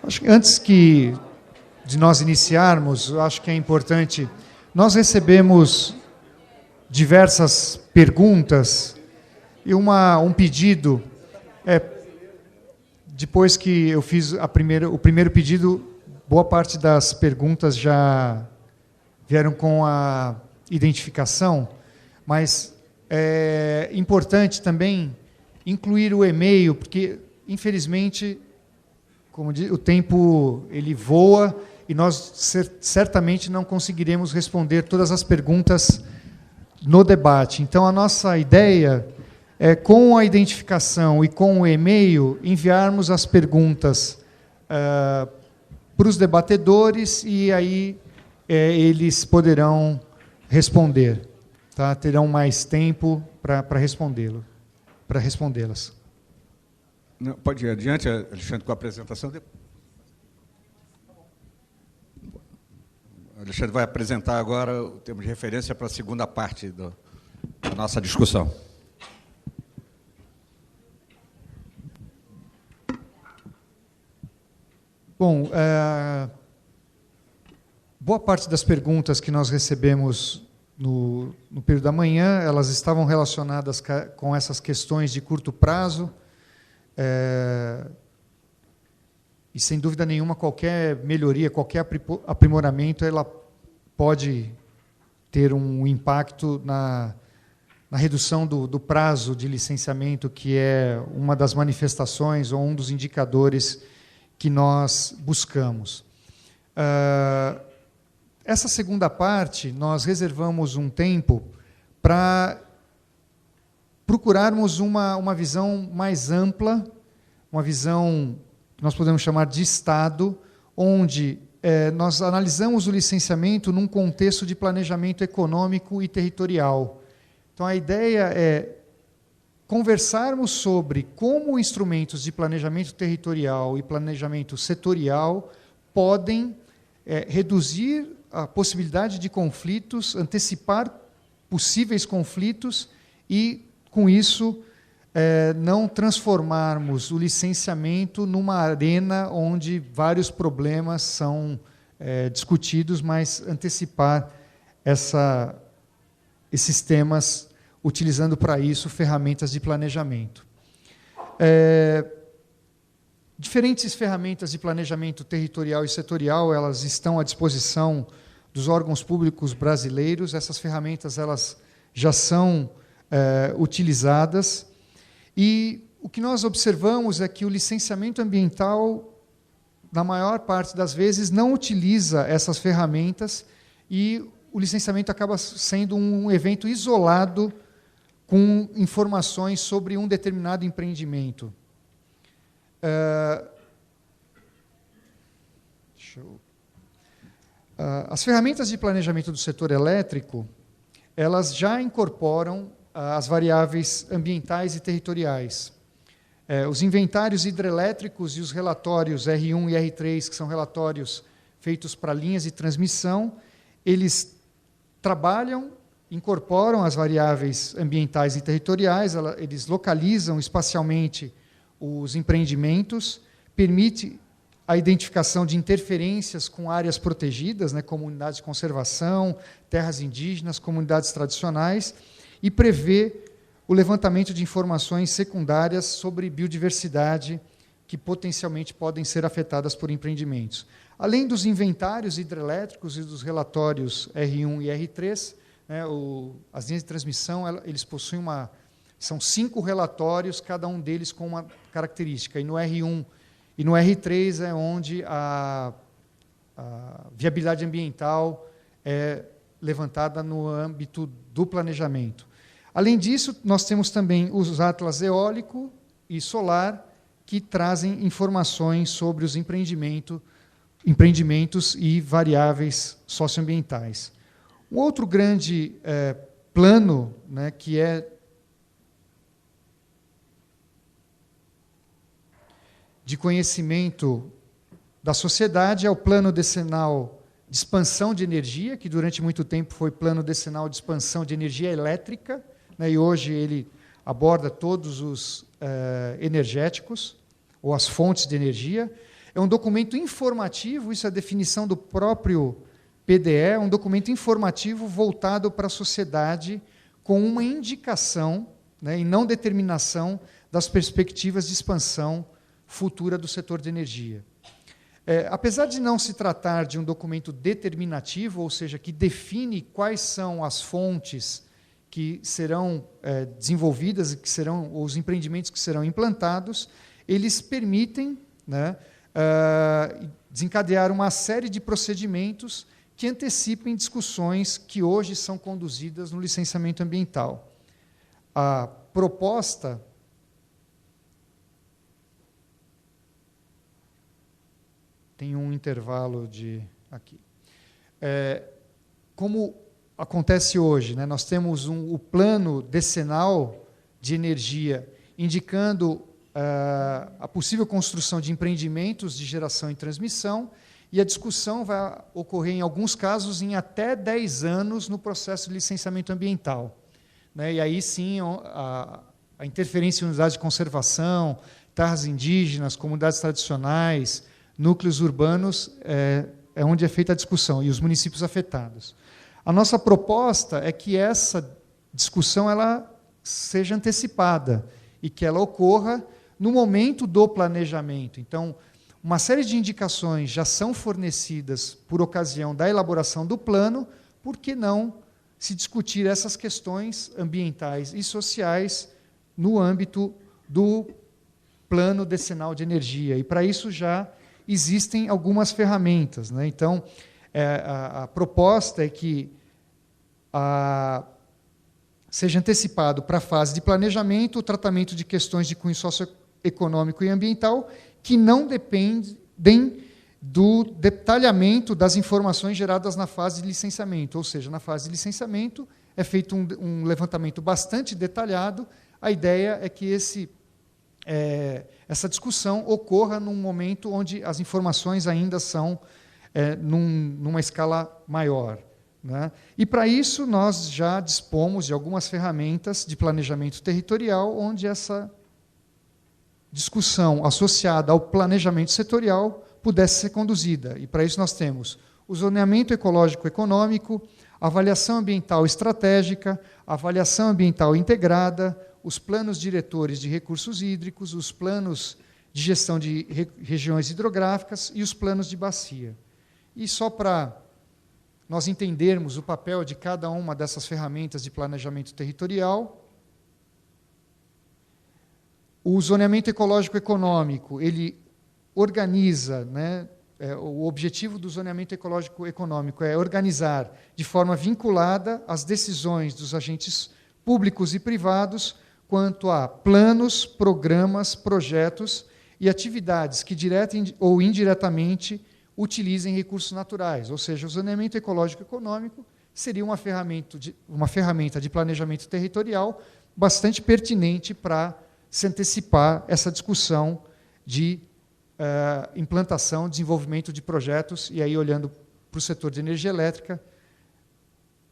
Acho que antes de nós iniciarmos, eu acho que é importante, nós recebemos diversas perguntas e um pedido. Depois que eu fiz o primeiro pedido, boa parte das perguntas já vieram com a identificação, mas é importante também incluir o e-mail, porque, infelizmente, como diz, o tempo ele voa e nós certamente não conseguiremos responder todas as perguntas no debate. Então, a nossa ideia é, com a identificação e com o e-mail, enviarmos as perguntas para os debatedores e aí eles poderão responder, tá? Terão mais tempo para respondê-las. Pode ir adiante, Alexandre, com a apresentação. O Alexandre vai apresentar agora o termo de referência para a segunda parte da nossa discussão. Bom, boa parte das perguntas que nós recebemos no período da manhã, elas estavam relacionadas com essas questões de curto prazo, e, sem dúvida nenhuma, qualquer melhoria, qualquer aprimoramento, ela pode ter um impacto na redução do prazo de licenciamento, que é uma das manifestações ou um dos indicadores que nós buscamos. Essa segunda parte, nós reservamos um tempo para procurarmos uma visão mais ampla, uma visão que nós podemos chamar de Estado, onde nós analisamos o licenciamento num contexto de planejamento econômico e territorial. Então, a ideia é conversarmos sobre como instrumentos de planejamento territorial e planejamento setorial podem reduzir a possibilidade de conflitos, antecipar possíveis conflitos e, com isso, não transformarmos o licenciamento numa arena onde vários problemas são discutidos, mas antecipar esses temas, utilizando para isso ferramentas de planejamento. Diferentes ferramentas de planejamento territorial e setorial, elas estão à disposição dos órgãos públicos brasileiros. Essas ferramentas elas já são utilizadas. E o que nós observamos é que o licenciamento ambiental, na maior parte das vezes, não utiliza essas ferramentas e o licenciamento acaba sendo um evento isolado com informações sobre um determinado empreendimento. As ferramentas de planejamento do setor elétrico, elas já incorporam as variáveis ambientais e territoriais. Os inventários hidrelétricos e os relatórios R1 e R3, que são relatórios feitos para linhas de transmissão, eles trabalham, incorporam as variáveis ambientais e territoriais, eles localizam espacialmente os empreendimentos, permite a identificação de interferências com áreas protegidas, comunidades de conservação, terras indígenas, comunidades tradicionais, e prevê o levantamento de informações secundárias sobre biodiversidade que potencialmente podem ser afetadas por empreendimentos. Além dos inventários hidrelétricos e dos relatórios R1 e R3, as linhas de transmissão, eles possuem são 5 relatórios, cada um deles com uma característica. E no R1 e no R3 é onde a viabilidade ambiental é levantada no âmbito do planejamento. Além disso, nós temos também os atlas eólico e solar, que trazem informações sobre os empreendimentos e variáveis socioambientais. Um outro grande plano, que é de conhecimento da sociedade, é o Plano Decenal de Expansão de Energia, que durante muito tempo foi Plano Decenal de Expansão de Energia Elétrica, e hoje ele aborda todos os energéticos, ou as fontes de energia. é um documento informativo, isso é a definição do próprio PDE, um documento informativo voltado para a sociedade, com uma indicação, né, e não determinação das perspectivas de expansão futura do setor de energia. Apesar de não se tratar de um documento determinativo, ou seja, que define quais são as fontes que serão desenvolvidas e que serão os empreendimentos que serão implantados, eles permitem, né, desencadear uma série de procedimentos que antecipem discussões que hoje são conduzidas no licenciamento ambiental. A proposta tem um intervalo de aqui. Como acontece hoje, né, nós temos o plano decenal de energia indicando a possível construção de empreendimentos de geração e transmissão, e a discussão vai ocorrer, em alguns casos, em até 10 anos no processo de licenciamento ambiental. Né, e aí sim a interferência em unidades de conservação, terras indígenas, comunidades tradicionais, núcleos urbanos, é onde é feita a discussão, e os municípios afetados. A nossa proposta é que essa discussão ela seja antecipada e que ela ocorra no momento do planejamento. Então, uma série de indicações já são fornecidas por ocasião da elaboração do plano, por que não se discutir essas questões ambientais e sociais no âmbito do plano decenal de energia? E, para isso, já existem algumas ferramentas, né? Então, a proposta é que seja antecipado para a fase de planejamento o tratamento de questões de cunho socioeconômico e ambiental que não dependem do detalhamento das informações geradas na fase de licenciamento. Ou seja, na fase de licenciamento é feito um levantamento bastante detalhado. A ideia é que essa discussão ocorra num momento onde as informações ainda são numa escala maior, né? E, para isso, nós já dispomos de algumas ferramentas de planejamento territorial, onde essa discussão associada ao planejamento setorial pudesse ser conduzida. E, para isso, nós temos o zoneamento ecológico-econômico, avaliação ambiental estratégica, avaliação ambiental integrada, os planos diretores de recursos hídricos, os planos de gestão de regiões hidrográficas e os planos de bacia. E só para nós entendermos o papel de cada uma dessas ferramentas de planejamento territorial, o zoneamento ecológico-econômico, ele organiza, né, o objetivo do zoneamento ecológico-econômico é organizar de forma vinculada as decisões dos agentes públicos e privados quanto a planos, programas, projetos e atividades que, direta ou indiretamente, utilizem recursos naturais. Ou seja, o zoneamento ecológico-econômico seria uma ferramenta de planejamento territorial bastante pertinente para se antecipar essa discussão de implantação, desenvolvimento de projetos, e aí olhando para o setor de energia elétrica,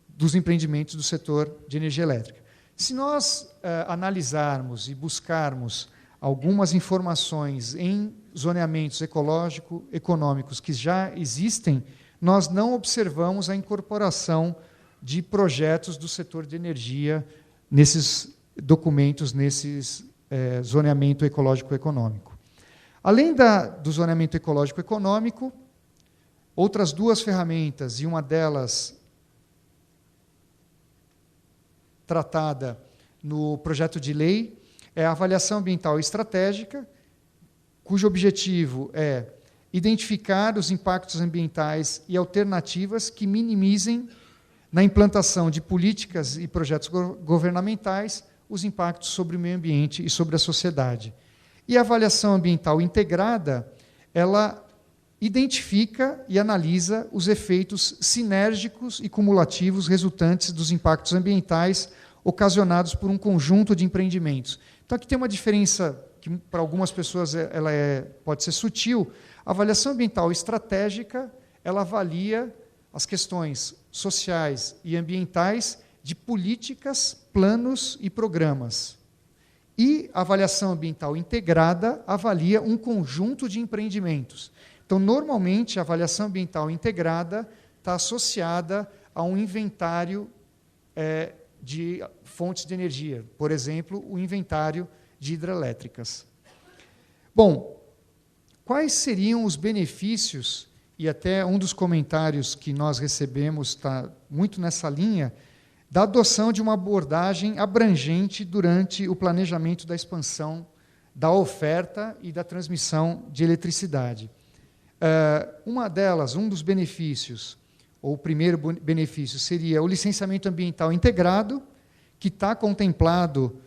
dos empreendimentos do setor de energia elétrica. Se nós analisarmos e buscarmos algumas informações em zoneamentos ecológico-econômicos que já existem, nós não observamos a incorporação de projetos do setor de energia nesses documentos, nesses zoneamento ecológico-econômico. Além do zoneamento ecológico-econômico, outras duas ferramentas, e uma delas tratada no projeto de lei, é a avaliação ambiental estratégica, cujo objetivo é identificar os impactos ambientais e alternativas que minimizem, na implantação de políticas e projetos governamentais, os impactos sobre o meio ambiente e sobre a sociedade. E a avaliação ambiental integrada, ela identifica e analisa os efeitos sinérgicos e cumulativos resultantes dos impactos ambientais ocasionados por um conjunto de empreendimentos. Então, aqui tem uma diferença que, para algumas pessoas, ela pode ser sutil. A avaliação ambiental estratégica, ela avalia as questões sociais e ambientais de políticas, planos e programas. E a avaliação ambiental integrada avalia um conjunto de empreendimentos. Então, normalmente, a avaliação ambiental integrada está associada a um inventário de fontes de energia, por exemplo, o inventário de hidrelétricas. Bom, quais seriam os benefícios, e até um dos comentários que nós recebemos está muito nessa linha, da adoção de uma abordagem abrangente durante o planejamento da expansão da oferta e da transmissão de eletricidade. Uma delas, um dos benefícios, ou o primeiro benefício, seria o licenciamento ambiental integrado, que está contemplado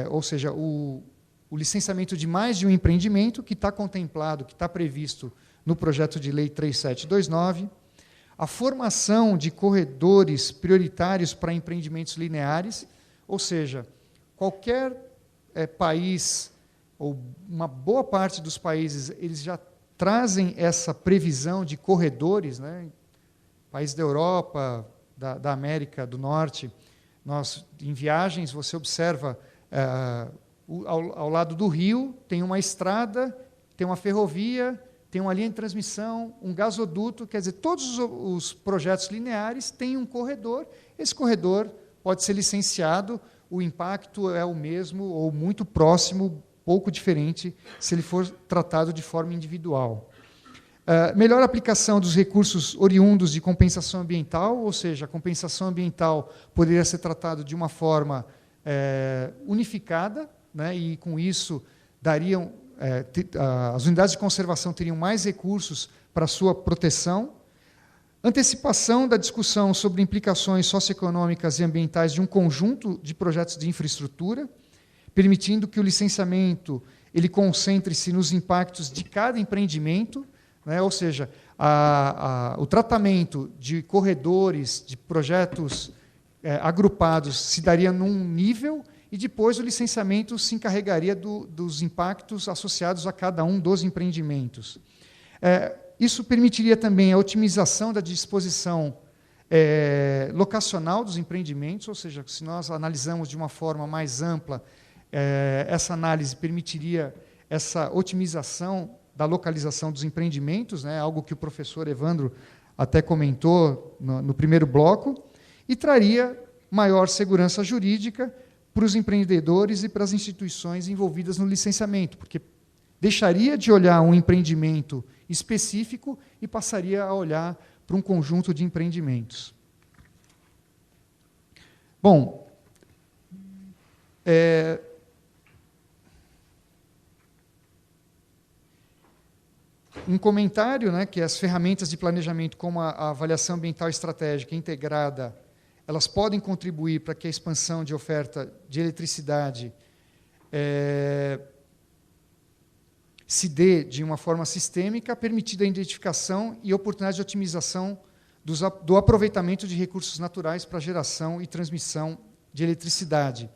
ou seja, o licenciamento de mais de um empreendimento, que está contemplado, que está previsto no projeto de lei 3729, a formação de corredores prioritários para empreendimentos lineares, ou seja, qualquer país, ou uma boa parte dos países, eles já trazem essa previsão de corredores, né? Países da Europa, da América do Norte, em viagens, você observa, ao lado do rio, tem uma estrada, tem uma ferrovia, tem uma linha de transmissão, um gasoduto, quer dizer, todos os projetos lineares têm um corredor, esse corredor pode ser licenciado, o impacto é o mesmo ou muito próximo, pouco diferente, se ele for tratado de forma individual. Melhor aplicação dos recursos oriundos de compensação ambiental, ou seja, a compensação ambiental poderia ser tratada de uma forma unificada, né, e, com isso, as unidades de conservação teriam mais recursos para a sua proteção. Antecipação da discussão sobre implicações socioeconômicas e ambientais de um conjunto de projetos de infraestrutura, permitindo que o licenciamento ele concentre-se nos impactos de cada empreendimento, né, ou seja, o tratamento de corredores, de projetos agrupados, se daria num nível, e depois o licenciamento se encarregaria dos impactos associados a cada um dos empreendimentos. Isso permitiria também a otimização da disposição locacional dos empreendimentos, ou seja, se nós analisamos de uma forma mais ampla, essa análise permitiria essa otimização da localização dos empreendimentos, né, algo que o professor Evandro até comentou no primeiro bloco, e traria maior segurança jurídica para os empreendedores e para as instituições envolvidas no licenciamento, porque deixaria de olhar um empreendimento específico e passaria a olhar para um conjunto de empreendimentos. Bom, um comentário, né, que as ferramentas de planejamento, como a avaliação ambiental estratégica integrada, elas podem contribuir para que a expansão de oferta de eletricidade se dê de uma forma sistêmica, permitindo a identificação e oportunidade de otimização do aproveitamento de recursos naturais para geração e transmissão de eletricidade.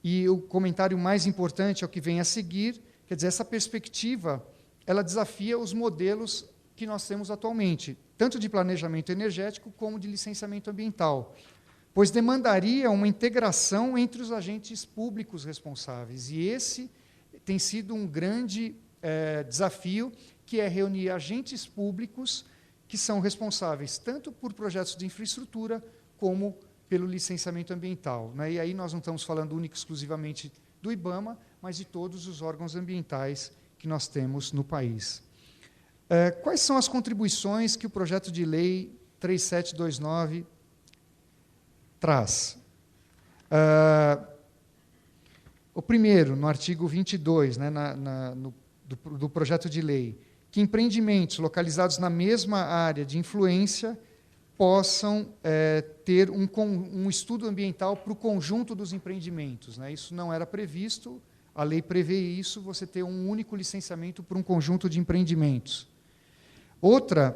E o comentário mais importante é o que vem a seguir, quer dizer, essa perspectiva ela desafia os modelos que nós temos atualmente, tanto de planejamento energético como de licenciamento ambiental, pois demandaria uma integração entre os agentes públicos responsáveis. E esse tem sido um grande desafio, que é reunir agentes públicos que são responsáveis tanto por projetos de infraestrutura como pelo licenciamento ambiental, né? E aí nós não estamos falando única e exclusivamente do IBAMA, mas de todos os órgãos ambientais que nós temos no país. Quais são as contribuições que o projeto de lei 3729 traz? O primeiro, no artigo 22, né, do projeto de lei, que empreendimentos localizados na mesma área de influência possam ter um estudo ambiental para o conjunto dos empreendimentos, né? Isso não era previsto, a lei prevê isso, você ter um único licenciamento para um conjunto de empreendimentos. Outro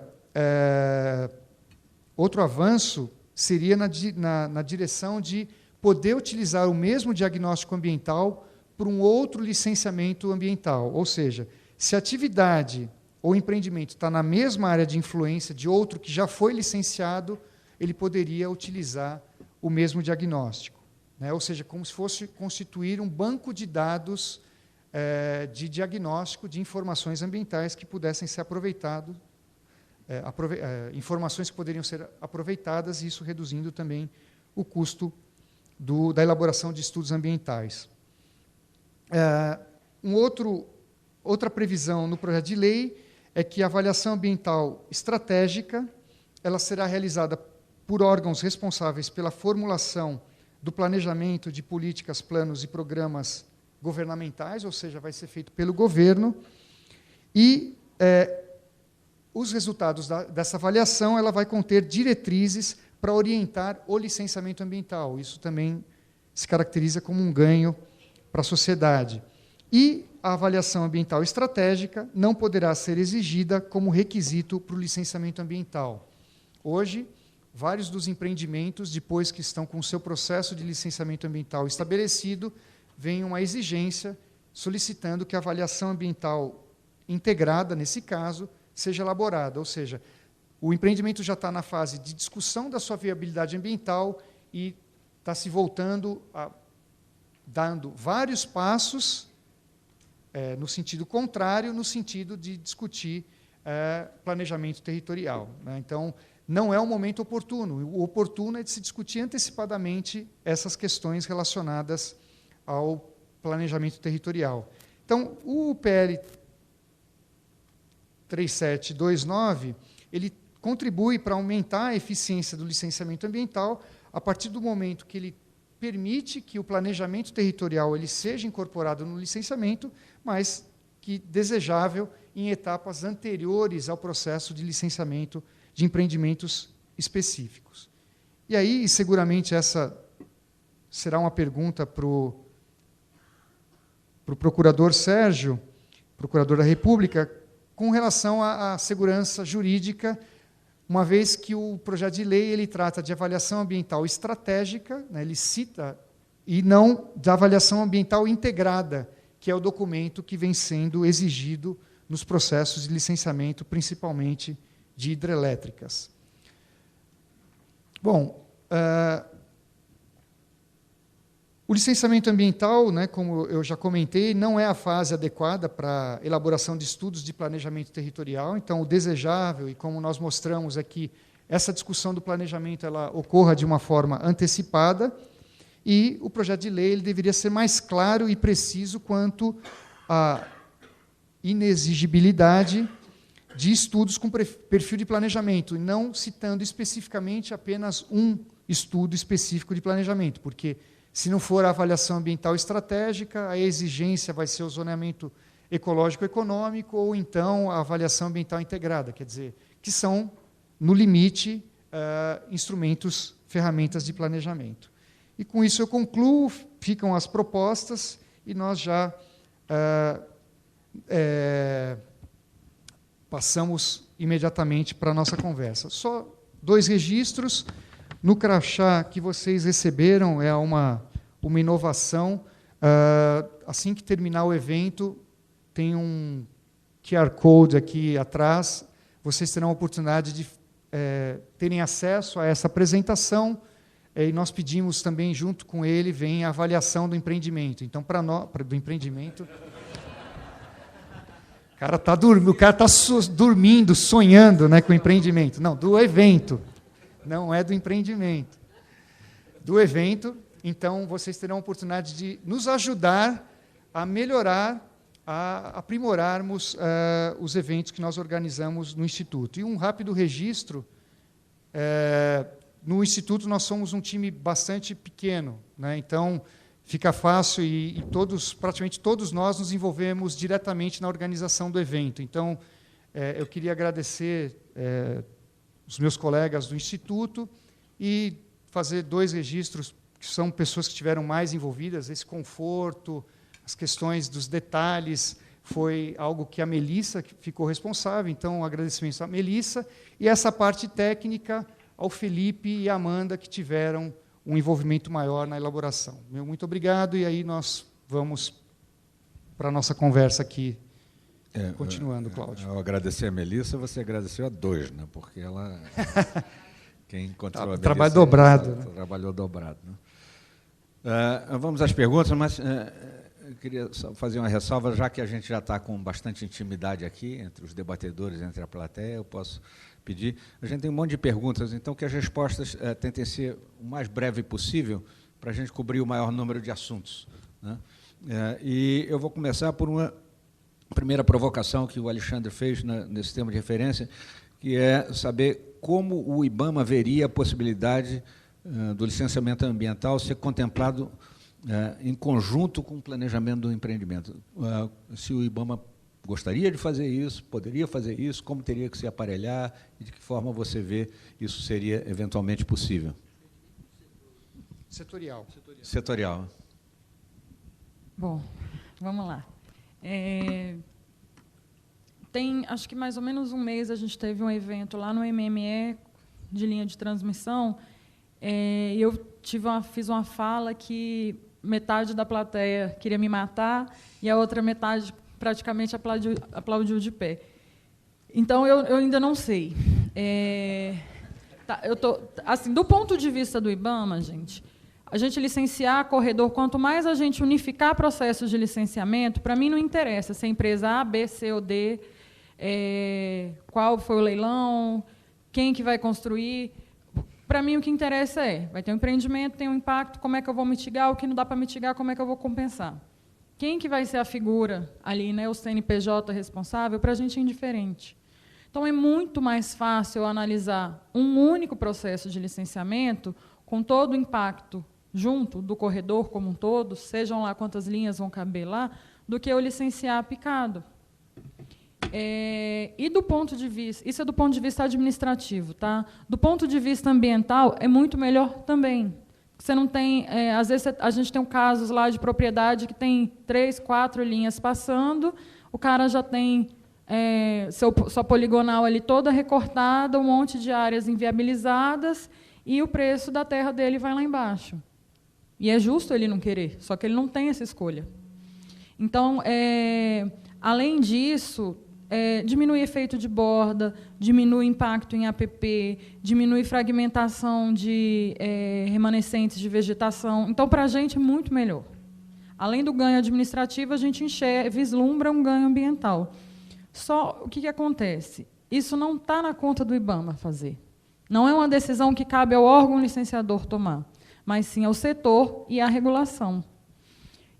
avanço seria na direção de poder utilizar o mesmo diagnóstico ambiental para um outro licenciamento ambiental, ou seja, se a atividade ou empreendimento está na mesma área de influência de outro que já foi licenciado, ele poderia utilizar o mesmo diagnóstico. né? Ou seja, como se fosse constituir um banco de dados de diagnóstico de informações ambientais que pudessem ser aproveitadas, informações que poderiam ser aproveitadas, e isso reduzindo também o custo da elaboração de estudos ambientais. Outra previsão no projeto de lei é que a avaliação ambiental estratégica ela será realizada por órgãos responsáveis pela formulação do planejamento de políticas, planos e programas governamentais, ou seja, vai ser feito pelo governo, e os resultados dessa avaliação ela vai conter diretrizes para orientar o licenciamento ambiental. Isso também se caracteriza como um ganho para a sociedade. E a avaliação ambiental estratégica não poderá ser exigida como requisito para o licenciamento ambiental. Hoje, vários dos empreendimentos, depois que estão com o seu processo de licenciamento ambiental estabelecido, vem uma exigência solicitando que a avaliação ambiental integrada, nesse caso, seja elaborada, ou seja, o empreendimento já está na fase de discussão da sua viabilidade ambiental e está se voltando, dando vários passos no sentido contrário, no sentido de discutir planejamento territorial, né? Então, não é o momento oportuno. O oportuno é de se discutir antecipadamente essas questões relacionadas ao planejamento territorial. Então, o PL 3729, ele contribui para aumentar a eficiência do licenciamento ambiental a partir do momento que ele permite que o planejamento territorial ele seja incorporado no licenciamento, mas que desejável em etapas anteriores ao processo de licenciamento de empreendimentos específicos. E aí, seguramente, essa será uma pergunta para o procurador Sérgio, procurador da República, com relação à segurança jurídica, uma vez que o projeto de lei ele trata de avaliação ambiental estratégica, né, ele cita, e não da avaliação ambiental integrada, que é o documento que vem sendo exigido nos processos de licenciamento, principalmente de hidrelétricas. Bom, o licenciamento ambiental, né, como eu já comentei, não é a fase adequada para a elaboração de estudos de planejamento territorial. Então, o desejável, e como nós mostramos aqui, essa discussão do planejamento ela ocorra de uma forma antecipada, e o projeto de lei ele deveria ser mais claro e preciso quanto à inexigibilidade de estudos com perfil de planejamento, e não citando especificamente apenas um estudo específico de planejamento, porque, se não for a avaliação ambiental estratégica, a exigência vai ser o zoneamento ecológico-econômico, ou então a avaliação ambiental integrada, quer dizer, que são, no limite, instrumentos, ferramentas de planejamento. E, com isso, eu concluo, ficam as propostas, e nós já passamos imediatamente para a nossa conversa. Só 2 registros. No crachá que vocês receberam, é uma inovação. Assim que terminar o evento, tem um QR Code aqui atrás. Vocês terão a oportunidade de terem acesso a essa apresentação, e nós pedimos também, junto com ele, vem a avaliação do empreendimento. Então, do empreendimento... O cara está dormindo, sonhando, né, com o empreendimento. Não, do evento. Não é do empreendimento. Do evento. Então, vocês terão a oportunidade de nos ajudar a melhorar, a aprimorarmos os eventos que nós organizamos no Instituto. E um rápido registro, no Instituto nós somos um time bastante pequeno, né? Então, fica fácil e praticamente todos nós nos envolvemos diretamente na organização do evento. Então, eu queria agradecer os meus colegas do Instituto e fazer 2 registros, que são pessoas que estiveram mais envolvidas. Esse conforto, as questões dos detalhes, foi algo que a Melissa ficou responsável, então, agradecimentos à Melissa, e essa parte técnica ao Felipe e à Amanda, que tiveram um envolvimento maior na elaboração. Muito obrigado, e aí nós vamos para a nossa conversa aqui. Continuando, Cláudio. Eu agradeci a Melissa, você agradeceu a 2, né? Porque ela... Quem encontrou a Melissa... Trabalho dobrado. Trabalhou dobrado. Né? Vamos às perguntas, mas eu queria só fazer uma ressalva, já que a gente já está com bastante intimidade aqui, entre os debatedores, entre a plateia, eu posso pedir. A gente tem um monte de perguntas, então que as respostas tentem ser o mais breve possível, para a gente cobrir o maior número de assuntos, né? E eu vou começar por uma primeira provocação que o Alexandre fez nesse tema de referência, que é saber como o IBAMA veria a possibilidade do licenciamento ambiental ser contemplado em conjunto com o planejamento do empreendimento. Se o IBAMA gostaria de fazer isso, poderia fazer isso, como teria que se aparelhar e de que forma você vê isso seria eventualmente possível? Setorial. Setorial. Bom, vamos lá. Tem, acho que mais ou menos um mês, a gente teve um evento lá no MME de linha de transmissão, e eu fiz uma fala que metade da plateia queria me matar e a outra metade praticamente aplaudiu de pé. Então, eu ainda não sei. Assim, do ponto de vista do IBAMA, a gente licenciar corredor, quanto mais a gente unificar processos de licenciamento, para mim não interessa se é empresa A, B, C ou D, qual foi o leilão, quem que vai construir. Para mim, o que interessa vai ter um empreendimento, tem um impacto, como é que eu vou mitigar, o que não dá para mitigar, como é que eu vou compensar. Quem que vai ser a figura ali, né, o CNPJ responsável, para a gente é indiferente. Então, é muito mais fácil eu analisar um único processo de licenciamento com todo o impacto junto do corredor como um todo, sejam lá quantas linhas vão caber lá, do que eu licenciar picado. E do ponto de vista, isso é do ponto de vista administrativo, tá? Do ponto de vista ambiental, é muito melhor também. Você não tem, às vezes a gente tem casos lá de propriedade que tem 3, 4 linhas passando, o cara já tem sua poligonal ali toda recortada, um monte de áreas inviabilizadas, e o preço da terra dele vai lá embaixo. E é justo ele não querer, só que ele não tem essa escolha. Então, além disso, diminui efeito de borda, diminui impacto em APP, diminui fragmentação de remanescentes de vegetação. Então, para a gente, é muito melhor. Além do ganho administrativo, a gente vislumbra um ganho ambiental. Só o que acontece? Isso não está na conta do IBAMA fazer. Não é uma decisão que cabe ao órgão licenciador tomar, mas sim ao setor e à regulação.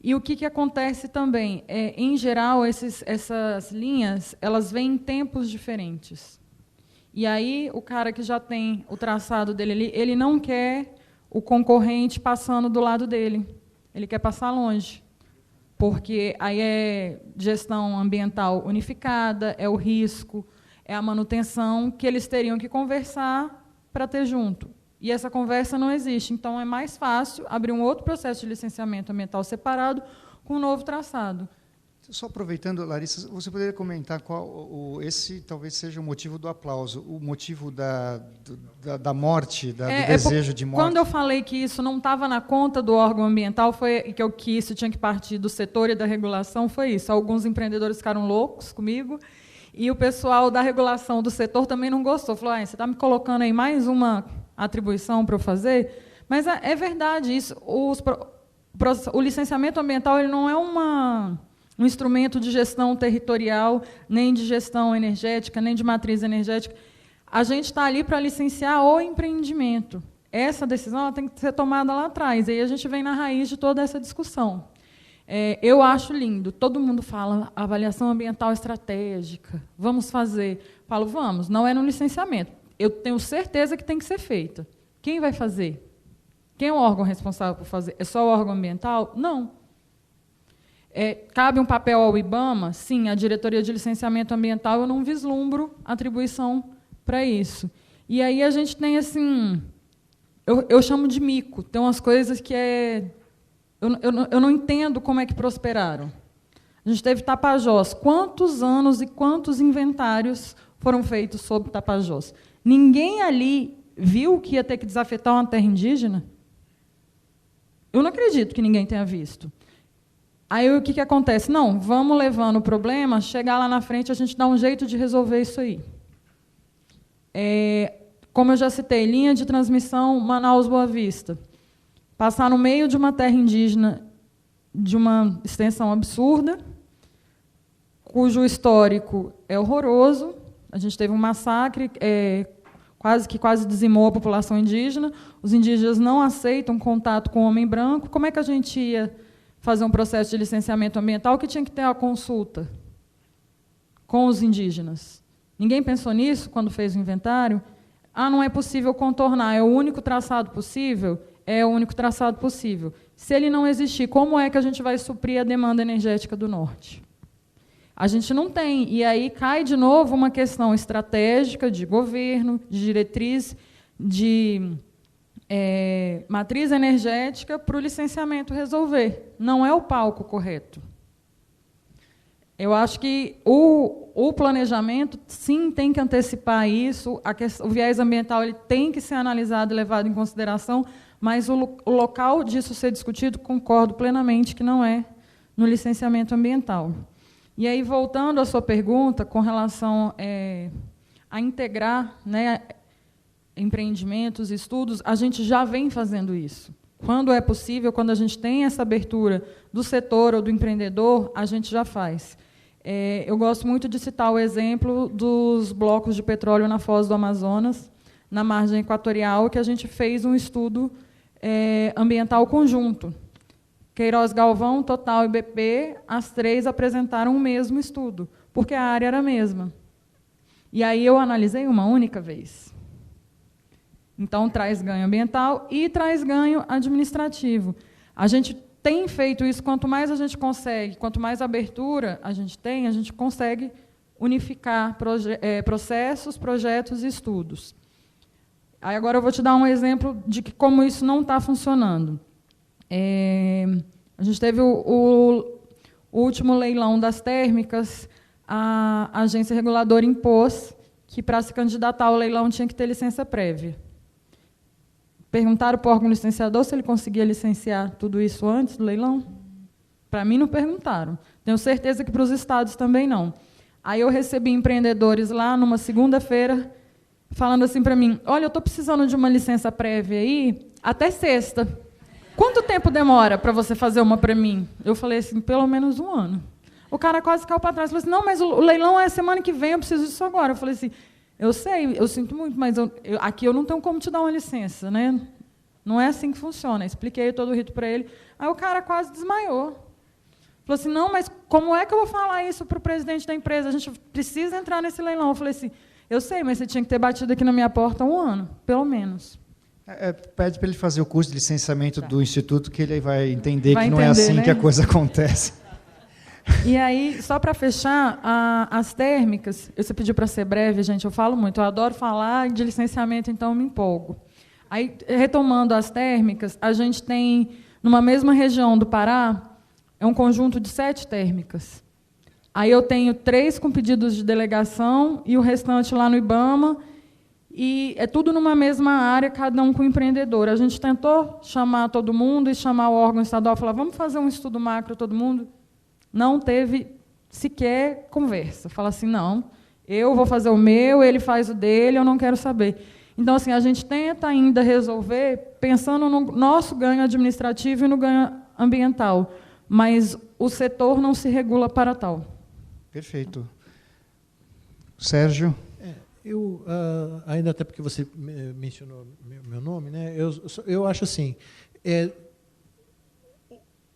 E o que acontece também? Em geral, essas linhas elas vêm em tempos diferentes. E aí, o cara que já tem o traçado dele ali, ele não quer o concorrente passando do lado dele. Ele quer passar longe. Porque aí é gestão ambiental unificada, é o risco, é a manutenção, que eles teriam que conversar para ter junto. E essa conversa não existe. Então, é mais fácil abrir um outro processo de licenciamento ambiental separado com um novo traçado. Só aproveitando, Larissa, você poderia comentar qual esse talvez seja o motivo do aplauso, o motivo da morte, do desejo de morte? Quando eu falei que isso não estava na conta do órgão ambiental, que isso tinha que partir do setor e da regulação, foi isso. Alguns empreendedores ficaram loucos comigo, e o pessoal da regulação do setor também não gostou. Falou, você está me colocando aí mais uma atribuição para eu fazer? Mas é verdade, isso. O licenciamento ambiental ele não é um instrumento de gestão territorial, nem de gestão energética, nem de matriz energética. A gente está ali para licenciar o empreendimento. Essa decisão ela tem que ser tomada lá atrás. E aí a gente vem na raiz de toda essa discussão. Eu acho lindo. Todo mundo fala avaliação ambiental estratégica. Vamos fazer. Falo, vamos. Não é no licenciamento. Eu tenho certeza que tem que ser feita. Quem vai fazer? Quem é o órgão responsável por fazer? É só o órgão ambiental? Não. Cabe um papel ao IBAMA? Sim, a diretoria de licenciamento ambiental eu não vislumbro atribuição para isso. E aí a gente tem assim, eu chamo de mico, tem umas coisas que eu não entendo como é que prosperaram. A gente teve Tapajós. Quantos anos e quantos inventários foram feitos sobre Tapajós? Ninguém ali viu que ia ter que desafetar uma terra indígena? Eu não acredito que ninguém tenha visto. Aí o que acontece? Não, vamos levando o problema, chegar lá na frente, a gente dá um jeito de resolver isso aí. Como eu já citei, linha de transmissão Manaus-Boa Vista. passar no meio de uma terra indígena de uma extensão absurda, cujo histórico é horroroso. A gente teve um massacre, quase dizimou a população indígena. Os indígenas não aceitam contato com o homem branco. Como é que a gente ia fazer um processo de licenciamento ambiental que tinha que ter a consulta com os indígenas? Ninguém pensou nisso quando fez o inventário? Não é possível contornar, é o único traçado possível? É o único traçado possível. Se ele não existir, como é que a gente vai suprir a demanda energética do norte? A gente não tem. E aí cai de novo uma questão estratégica de governo, de diretriz, de matriz energética para o licenciamento resolver. Não é o palco correto. Eu acho que o planejamento, sim, tem que antecipar isso. O viés ambiental ele tem que ser analisado e levado em consideração, mas o local disso ser discutido, concordo plenamente que não é no licenciamento ambiental. E aí, voltando à sua pergunta, com relação a integrar, né, empreendimentos, estudos, a gente já vem fazendo isso. Quando é possível, quando a gente tem essa abertura do setor ou do empreendedor, a gente já faz. Eu gosto muito de citar o exemplo dos blocos de petróleo na Foz do Amazonas, na margem equatorial, que a gente fez um estudo ambiental conjunto. Queiroz Galvão, Total e BP, as três apresentaram o mesmo estudo, porque a área era a mesma. E aí eu analisei uma única vez. Então, traz ganho ambiental e traz ganho administrativo. A gente tem feito isso, quanto mais a gente consegue, quanto mais abertura a gente tem, a gente consegue unificar processos, projetos e estudos. Aí agora eu vou te dar um exemplo de como isso não está funcionando. A gente teve o último leilão das térmicas, a agência reguladora impôs que, para se candidatar ao leilão, tinha que ter licença prévia. Perguntaram para o órgão licenciador se ele conseguia licenciar tudo isso antes do leilão? Para mim, não perguntaram. Tenho certeza que para os estados também não. Aí eu recebi empreendedores lá, numa segunda-feira, falando assim para mim, olha, eu estou precisando de uma licença prévia aí até sexta. Quanto tempo demora para você fazer uma para mim? Eu falei assim, pelo menos 1 ano. O cara quase caiu para trás. Falou assim, não, mas o leilão é semana que vem, eu preciso disso agora. Eu falei assim, eu sei, eu sinto muito, mas aqui eu não tenho como te dar uma licença, né? Não é assim que funciona. Expliquei todo o rito para ele. Aí o cara quase desmaiou. Falou assim, não, mas como é que eu vou falar isso para o presidente da empresa? A gente precisa entrar nesse leilão. Eu falei assim, eu sei, mas você tinha que ter batido aqui na minha porta 1 ano, pelo menos. Pede para ele fazer o curso de licenciamento do Instituto, que ele vai entender que não é assim, né, que a coisa acontece. E aí, só para fechar, as térmicas, você pediu para ser breve, gente, eu falo muito, eu adoro falar de licenciamento, então eu me empolgo. Aí, retomando as térmicas, a gente tem, numa mesma região do Pará, um conjunto de 7 térmicas. Aí eu tenho 3 com pedidos de delegação e o restante lá no IBAMA, e é tudo numa mesma área, cada um com empreendedor. A gente tentou chamar todo mundo e chamar o órgão estadual, falar, vamos fazer um estudo macro, todo mundo? Não teve sequer conversa. Fala assim, não, eu vou fazer o meu, ele faz o dele, eu não quero saber. Então, assim, a gente tenta ainda resolver pensando no nosso ganho administrativo e no ganho ambiental, mas o setor não se regula para tal. Perfeito. Sérgio? Eu, ainda até porque você mencionou meu nome, né, eu acho assim,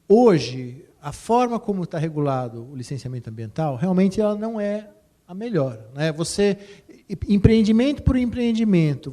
hoje, a forma como está regulado o licenciamento ambiental, realmente ela não é a melhor, né? Você, empreendimento por empreendimento,